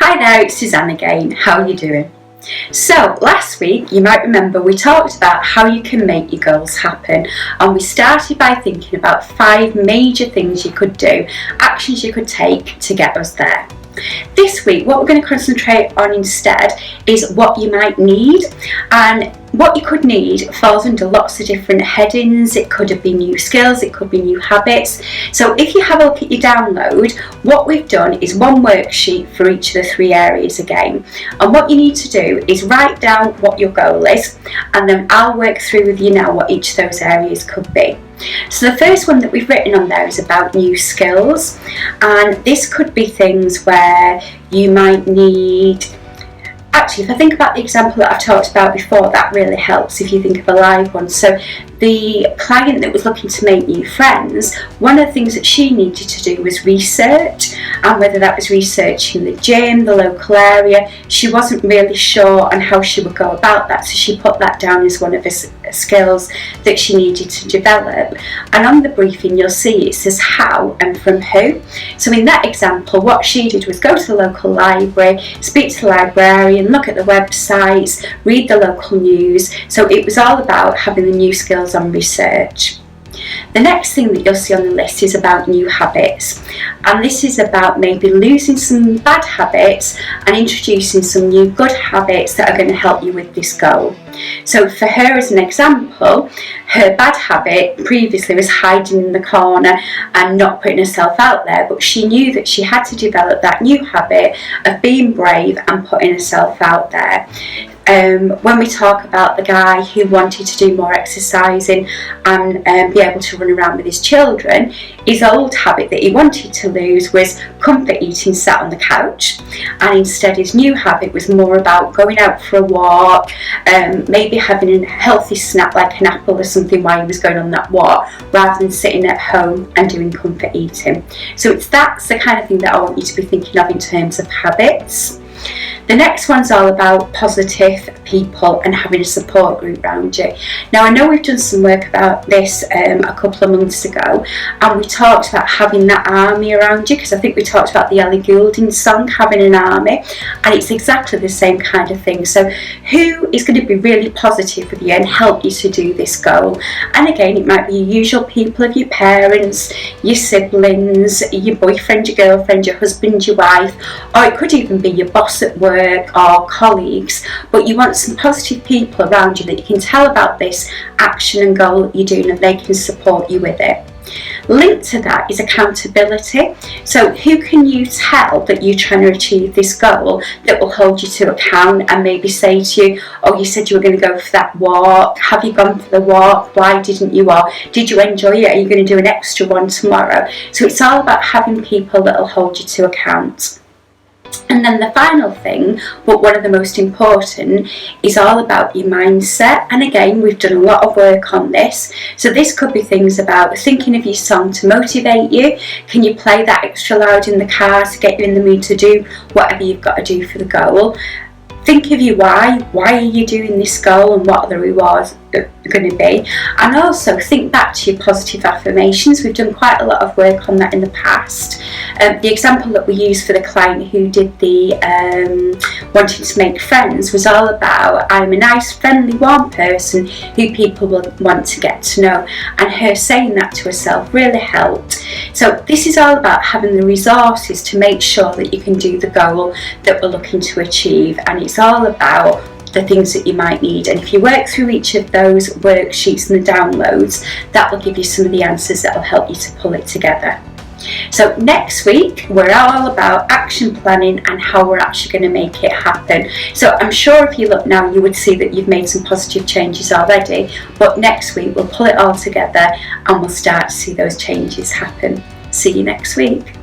Hi there, it's Suzanne again. How are you doing? So last week, you might remember we talked about how you can make your goals happen, and we started by thinking about 5 major things you could do, actions you could take to get us there. This week, what we're going to concentrate on instead is what you might need, and what you could need falls under lots of different headings. It could be new skills, it could be new habits. So if you have a look at your download, what we've done is one worksheet for each of the 3 areas again. And what you need to do is write down what your goal is, and then I'll work through with you now what each of those areas could be. So the first one that we've written on there is about new skills, and this could be things where you might need. Actually, if I think about the example that I've talked about before, that really helps if you think of a live one. So the client that was looking to make new friends, one of the things that she needed to do was research, and whether that was researching the gym, the local area, she wasn't really sure on how she would go about that, so she put that down as one of her skills that she needed to develop. And on the briefing you'll see it says how and from who. So in that example, what she did was go to the local library, speak to the librarian, look at the websites, read the local news. So it was all about having the new skills on research. The next thing that you'll see on the list is about new habits, and this is about maybe losing some bad habits and introducing some new good habits that are going to help you with this goal. So for her, as an example, her bad habit previously was hiding in the corner and not putting herself out there, but she knew that she had to develop that new habit of being brave and putting herself out there. When we talk about the guy who wanted to do more exercising and be able to run around with his children, his old habit that he wanted to lose was comfort eating sat on the couch, and instead his new habit was more about going out for a walk, maybe having a healthy snack like an apple or something while he was going on that walk, rather than sitting at home and doing comfort eating. So that's the kind of thing that I want you to be thinking of in terms of habits. The next one's all about positive people and having a support group around you. Now, I know we've done some work about this a couple of months ago, and we talked about having that army around you, because I think we talked about the Ellie Goulding song, Having an Army, and it's exactly the same kind of thing. So who is going to be really positive with you and help you to do this goal? And again, it might be your usual people of your parents, your siblings, your boyfriend, your girlfriend, your husband, your wife, or it could even be your boss at work or colleagues, but you want some positive people around you that you can tell about this action and goal that you're doing, and they can support you with it. Linked to that is accountability. So who can you tell that you're trying to achieve this goal that will hold you to account and maybe say to you, oh, you said you were going to go for that walk, have you gone for the walk, why didn't you, or did you enjoy it, are you going to do an extra one tomorrow? So it's all about having people that will hold you to account. And then the final thing, but one of the most important, is all about your mindset. And again, we've done a lot of work on this. So this could be things about thinking of your song to motivate you. Can you play that extra loud in the car to get you in the mood to do whatever you've got to do for the goal? Think of your why. Why are you doing this goal, and what are the rewards going to be? And also think back to your positive affirmations. We've done quite a lot of work on that in the past. The example that we used for the client who did the wanting to make friends was all about, I'm a nice, friendly, warm person who people will want to get to know, and her saying that to herself really helped. So this is all about having the resources to make sure that you can do the goal that we're looking to achieve, and it's all about the things that you might need. And if you work through each of those worksheets and the downloads, that will give you some of the answers that will help you to pull it together. So next week we're all about action planning and how we're actually going to make it happen. So I'm sure if you look now you would see that you've made some positive changes already, but next week we'll pull it all together and we'll start to see those changes happen. See you next week.